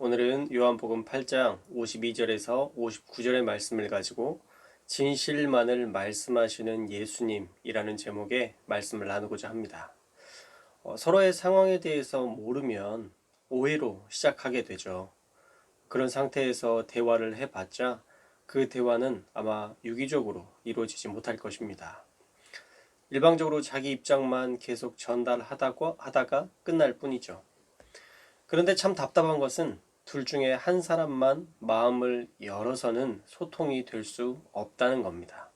오늘은 요한복음 8장 52절에서 59절의 말씀을 가지고 진실만을 말씀하시는 예수님이라는 제목의 말씀을 나누고자 합니다. 서로의 상황에 대해서 모르면 오해로 시작하게 되죠. 그런 상태에서 대화를 해봤자 그 대화는 아마 유기적으로 이루어지지 못할 것입니다. 일방적으로 자기 입장만 계속 전달하다가 끝날 뿐이죠. 그런데 참 답답한 것은 둘 중에 한 사람만 마음을 열어서는 소통이 될 수 없다는 겁니다.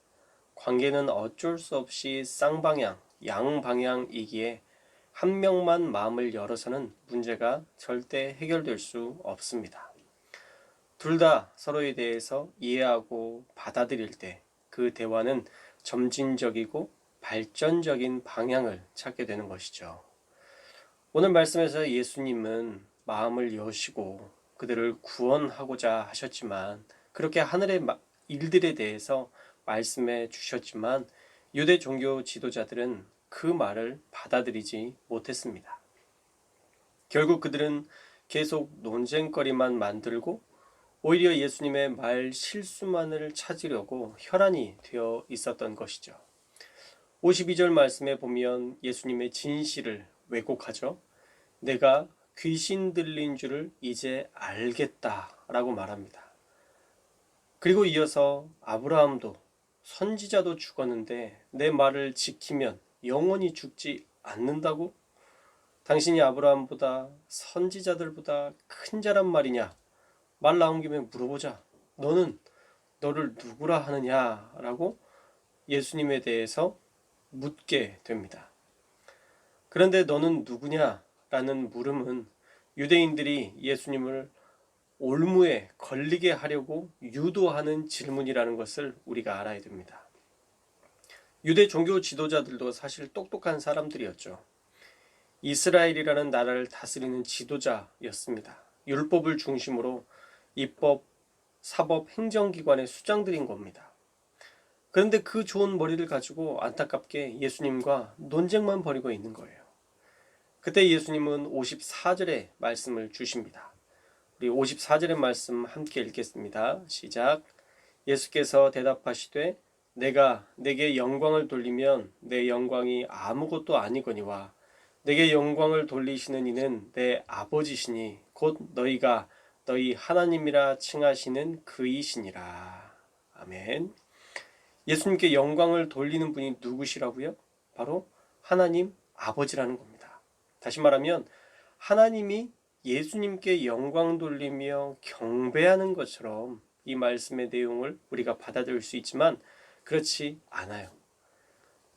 관계는 어쩔 수 없이 쌍방향, 양방향이기에 한 명만 마음을 열어서는 문제가 절대 해결될 수 없습니다. 둘 다 서로에 대해서 이해하고 받아들일 때 그 대화는 점진적이고 발전적인 방향을 찾게 되는 것이죠. 오늘 말씀에서 예수님은 마음을 여시고 그들을 구원하고자 하셨지만 그렇게 하늘의 일들에 대해서 말씀해 주셨지만 유대 종교 지도자들은 그 말을 받아들이지 못했습니다. 결국 그들은 계속 논쟁거리만 만들고 오히려 예수님의 말 실수만을 찾으려고 혈안이 되어 있었던 것이죠. 52절 말씀에 보면 예수님의 진실을 왜곡하죠. 내가 귀신 들린 줄을 이제 알겠다라고 말합니다. 그리고 이어서 아브라함도 선지자도 죽었는데 내 말을 지키면 영원히 죽지 않는다고? 당신이 아브라함보다 선지자들보다 큰 자란 말이냐? 말 나온 김에 물어보자. 너를 누구라 하느냐라고 예수님에 대해서 묻게 됩니다. 그런데 너는 누구냐? 라는 물음은 유대인들이 예수님을 올무에 걸리게 하려고 유도하는 질문이라는 것을 우리가 알아야 됩니다. 유대 종교 지도자들도 사실 똑똑한 사람들이었죠. 이스라엘이라는 나라를 다스리는 지도자였습니다. 율법을 중심으로 입법, 사법, 행정기관의 수장들인 겁니다. 그런데 그 좋은 머리를 가지고 안타깝게 예수님과 논쟁만 벌이고 있는 거예요. 그때 예수님은 54절의 말씀을 주십니다. 우리 54절의 말씀 함께 읽겠습니다. 시작. 예수께서 대답하시되 내가 내게 영광을 돌리면 내 영광이 아무것도 아니거니와 내게 영광을 돌리시는 이는 내 아버지시니 곧 너희가 너희 하나님이라 칭하시는 그이시니라. 아멘. 예수님께 영광을 돌리는 분이 누구시라고요? 바로 하나님 아버지라는 겁니다. 다시 말하면 하나님이 예수님께 영광 돌리며 경배하는 것처럼 이 말씀의 내용을 우리가 받아들일 수 있지만 그렇지 않아요.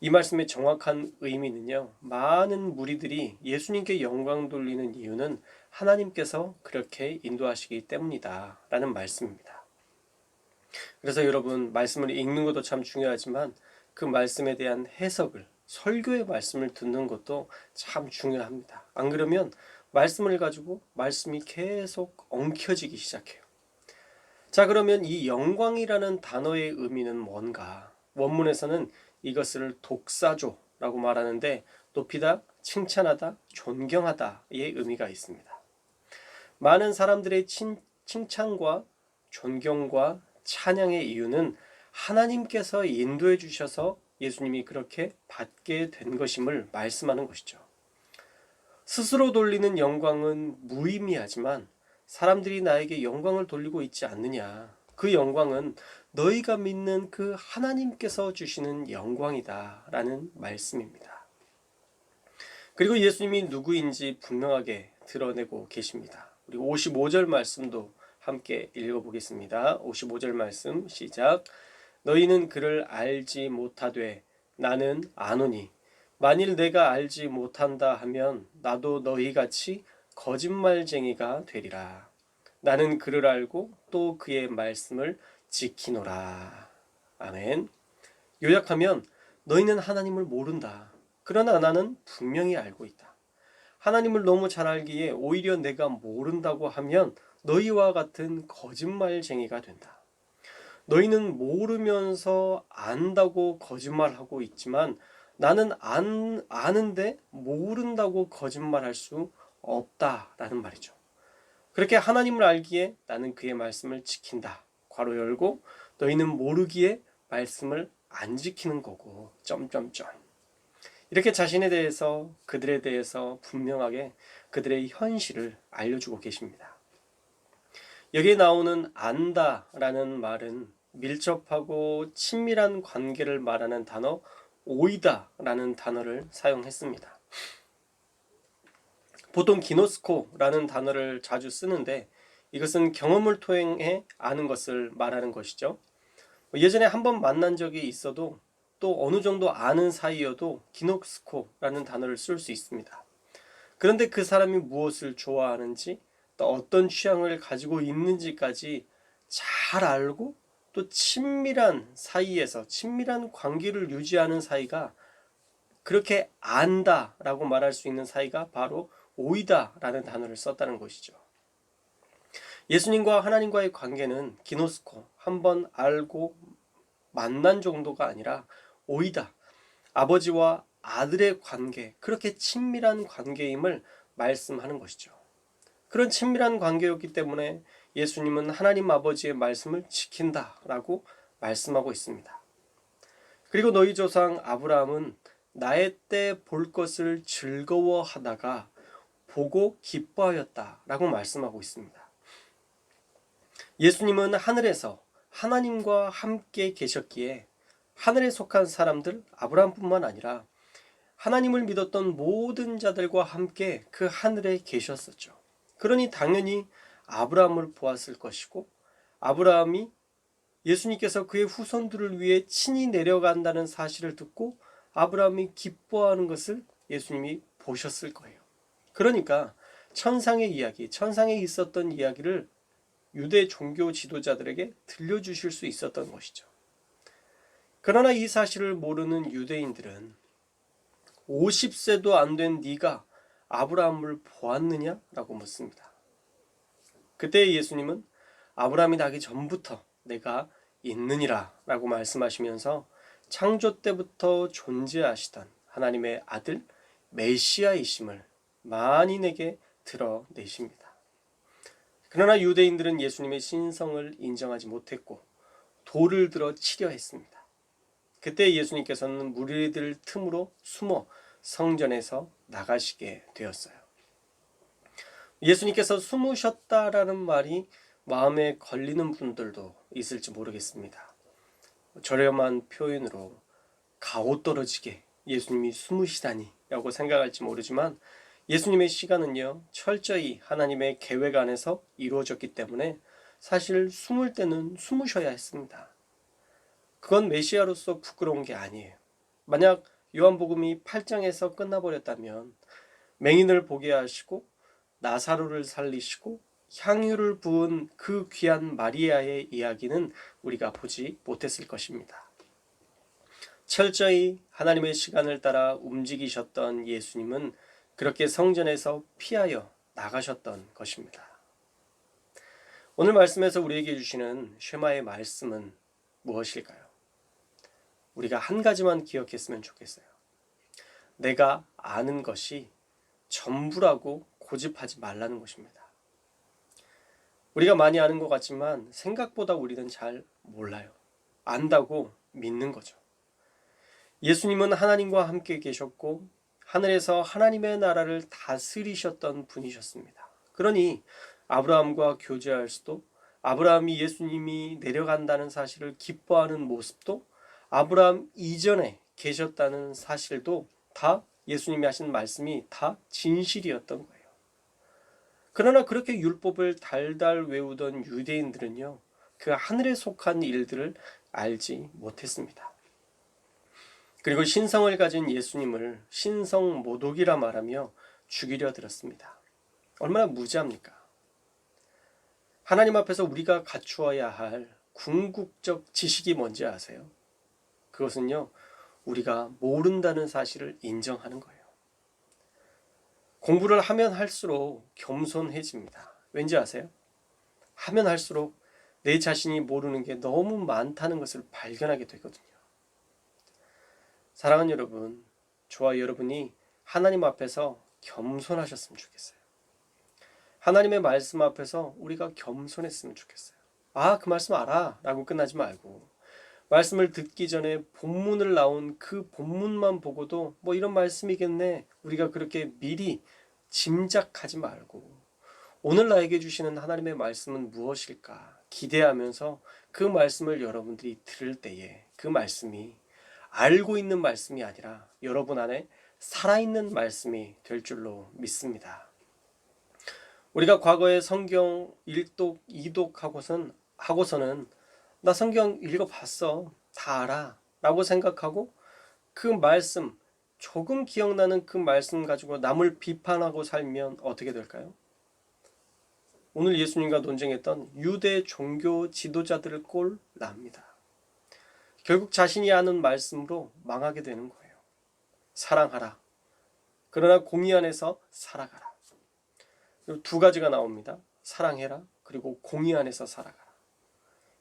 이 말씀의 정확한 의미는요, 많은 무리들이 예수님께 영광 돌리는 이유는 하나님께서 그렇게 인도하시기 때문이다 라는 말씀입니다. 그래서 여러분, 말씀을 읽는 것도 참 중요하지만 그 말씀에 대한 해석을, 설교의 말씀을 듣는 것도 참 중요합니다. 안 그러면 말씀을 가지고 말씀이 계속 엉켜지기 시작해요. 자, 그러면 이 영광이라는 단어의 의미는 뭔가? 원문에서는 이것을 독사조라고 말하는데 높이다, 칭찬하다, 존경하다의 의미가 있습니다. 많은 사람들의 칭찬과 존경과 찬양의 이유는 하나님께서 인도해 주셔서 예수님이 그렇게 받게 된 것임을 말씀하는 것이죠. 스스로 돌리는 영광은 무의미하지만 사람들이 나에게 영광을 돌리고 있지 않느냐. 그 영광은 너희가 믿는 그 하나님께서 주시는 영광이다 라는 말씀입니다. 그리고 예수님이 누구인지 분명하게 드러내고 계십니다. 우리 55절 말씀도 함께 읽어보겠습니다. 55절 말씀 시작. 너희는 그를 알지 못하되 나는 아노니 만일 내가 알지 못한다 하면 나도 너희같이 거짓말쟁이가 되리라. 나는 그를 알고 또 그의 말씀을 지키노라. 아멘. 요약하면 너희는 하나님을 모른다. 그러나 나는 분명히 알고 있다. 하나님을 너무 잘 알기에 오히려 내가 모른다고 하면 너희와 같은 거짓말쟁이가 된다. 너희는 모르면서 안다고 거짓말하고 있지만 나는 아는데 모른다고 거짓말할 수 없다라는 말이죠. 그렇게 하나님을 알기에 나는 그의 말씀을 지킨다. 괄호 열고 너희는 모르기에 말씀을 안 지키는 거고 점점점. 이렇게 자신에 대해서 그들에 대해서 분명하게 그들의 현실을 알려주고 계십니다. 여기에 나오는 안다라는 말은 밀접하고 친밀한 관계를 말하는 단어 오이다라는 단어를 사용했습니다. 보통 기노스코라는 단어를 자주 쓰는데 이것은 경험을 통해 아는 것을 말하는 것이죠. 예전에 한번 만난 적이 있어도 또 어느 정도 아는 사이여도 기노스코라는 단어를 쓸 수 있습니다. 그런데 그 사람이 무엇을 좋아하는지 또 어떤 취향을 가지고 있는지까지 잘 알고 또 친밀한 사이에서 친밀한 관계를 유지하는 사이가 그렇게 안다라고 말할 수 있는 사이가 바로 오이다라는 단어를 썼다는 것이죠. 예수님과 하나님과의 관계는 기노스코, 한번 알고 만난 정도가 아니라 오이다, 아버지와 아들의 관계, 그렇게 친밀한 관계임을 말씀하는 것이죠. 그런 친밀한 관계였기 때문에 예수님은 하나님 아버지의 말씀을 지킨다라고 말씀하고 있습니다. 그리고 너희 조상 아브라함은 나의 때 볼 것을 즐거워하다가 보고 기뻐하였다라고 말씀하고 있습니다. 예수님은 하늘에서 하나님과 함께 계셨기에 하늘에 속한 사람들 아브라함뿐만 아니라 하나님을 믿었던 모든 자들과 함께 그 하늘에 계셨었죠. 그러니 당연히 아브라함을 보았을 것이고 아브라함이 예수님께서 그의 후손들을 위해 친히 내려간다는 사실을 듣고 아브라함이 기뻐하는 것을 예수님이 보셨을 거예요. 그러니까 천상의 이야기, 천상에 있었던 이야기를 유대 종교 지도자들에게 들려주실 수 있었던 것이죠. 그러나 이 사실을 모르는 유대인들은 50세도 안 된 네가 아브라함을 보았느냐? 라고 묻습니다. 그때 예수님은 아브라함이 나기 전부터 내가 있느니라 라고 말씀하시면서 창조 때부터 존재하시던 하나님의 아들 메시아이심을 만인에게 드러내십니다. 그러나 유대인들은 예수님의 신성을 인정하지 못했고 돌을 들어 치려 했습니다. 그때 예수님께서는 무리들 틈으로 숨어 성전에서 나가시게 되었어요. 예수님께서 숨으셨다라는 말이 마음에 걸리는 분들도 있을지 모르겠습니다. 저렴한 표현으로 가오 떨어지게 예수님이 숨으시다니 라고 생각할지 모르지만 예수님의 시간은요 철저히 하나님의 계획 안에서 이루어졌기 때문에 사실 숨을 때는 숨으셔야 했습니다. 그건 메시아로서 부끄러운 게 아니에요. 만약 요한복음이 8장에서 끝나버렸다면 맹인을 보게 하시고 나사로를 살리시고 향유를 부은 그 귀한 마리아의 이야기는 우리가 보지 못했을 것입니다. 철저히 하나님의 시간을 따라 움직이셨던 예수님은 그렇게 성전에서 피하여 나가셨던 것입니다. 오늘 말씀에서 우리에게 주시는 쉐마의 말씀은 무엇일까요? 우리가 한 가지만 기억했으면 좋겠어요. 내가 아는 것이 전부라고 고집하지 말라는 것입니다. 우리가 많이 아는 것 같지만 생각보다 우리는 잘 몰라요. 안다고 믿는 거죠. 예수님은 하나님과 함께 계셨고 하늘에서 하나님의 나라를 다스리셨던 분이셨습니다. 그러니 아브라함과 교제할 수도 아브라함이 예수님이 내려간다는 사실을 기뻐하는 모습도 아브라함 이전에 계셨다는 사실도 다 예수님이 하신 말씀이 다 진실이었던 거예요. 그러나 그렇게 율법을 달달 외우던 유대인들은요, 그 하늘에 속한 일들을 알지 못했습니다. 그리고 신성을 가진 예수님을 신성모독이라 말하며 죽이려 들었습니다. 얼마나 무지합니까? 하나님 앞에서 우리가 갖추어야 할 궁극적 지식이 뭔지 아세요? 그것은요, 우리가 모른다는 사실을 인정하는 거예요. 공부를 하면 할수록 겸손해집니다. 왠지 아세요? 하면 할수록 내 자신이 모르는 게 너무 많다는 것을 발견하게 되거든요. 사랑하는 여러분, 저와 여러분이 하나님 앞에서 겸손하셨으면 좋겠어요. 하나님의 말씀 앞에서 우리가 겸손했으면 좋겠어요. 아, 그 말씀 알아 라고 끝나지 말고 말씀을 듣기 전에 본문을 나온 그 본문만 보고도 뭐 이런 말씀이겠네, 우리가 그렇게 미리 짐작하지 말고 오늘 나에게 주시는 하나님의 말씀은 무엇일까 기대하면서 그 말씀을 여러분들이 들을 때에 그 말씀이 알고 있는 말씀이 아니라 여러분 안에 살아있는 말씀이 될 줄로 믿습니다. 우리가 과거에 성경 1독, 2독 하고서는 나 성경 읽어봤어, 다 알아 라고 생각하고 그 말씀, 조금 기억나는 그 말씀 가지고 남을 비판하고 살면 어떻게 될까요? 오늘 예수님과 논쟁했던 유대 종교 지도자들을 꼴 납니다. 결국 자신이 아는 말씀으로 망하게 되는 거예요. 사랑하라. 그러나 공의 안에서 살아가라. 두 가지가 나옵니다. 사랑해라. 그리고 공의 안에서 살아가라.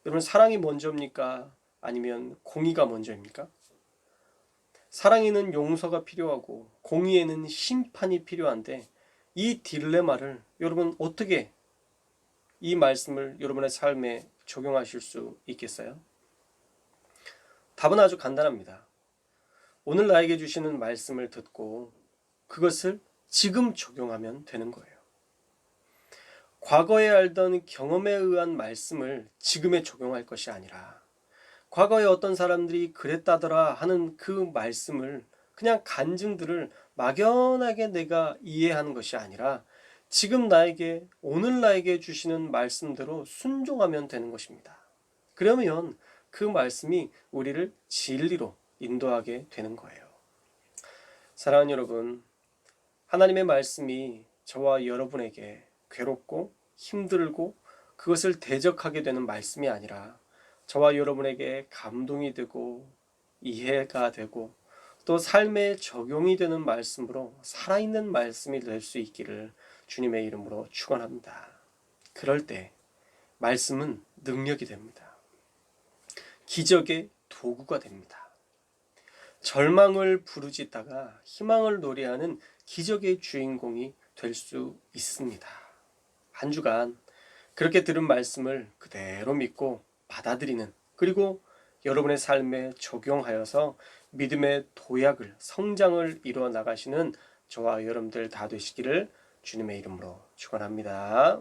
여러분, 사랑이 먼저입니까? 아니면 공의가 먼저입니까? 사랑에는 용서가 필요하고 공의에는 심판이 필요한데 이 딜레마를 여러분 어떻게 이 말씀을 여러분의 삶에 적용하실 수 있겠어요? 답은 아주 간단합니다. 오늘 나에게 주시는 말씀을 듣고 그것을 지금 적용하면 되는 거예요. 과거에 알던 경험에 의한 말씀을 지금에 적용할 것이 아니라 과거에 어떤 사람들이 그랬다더라 하는 그 말씀을, 그냥 간증들을 막연하게 내가 이해하는 것이 아니라 지금 나에게, 오늘 나에게 주시는 말씀대로 순종하면 되는 것입니다. 그러면 그 말씀이 우리를 진리로 인도하게 되는 거예요. 사랑하는 여러분, 하나님의 말씀이 저와 여러분에게 괴롭고 힘들고 그것을 대적하게 되는 말씀이 아니라 저와 여러분에게 감동이 되고 이해가 되고 또 삶에 적용이 되는 말씀으로 살아있는 말씀이 될 수 있기를 주님의 이름으로 축원합니다. 그럴 때 말씀은 능력이 됩니다. 기적의 도구가 됩니다. 절망을 부르짖다가 희망을 노래하는 기적의 주인공이 될 수 있습니다. 한 주간 그렇게 들은 말씀을 그대로 믿고 받아들이는, 그리고 여러분의 삶에 적용하여서 믿음의 도약을, 성장을 이루어 나가시는 저와 여러분들 다 되시기를 주님의 이름으로 축원합니다.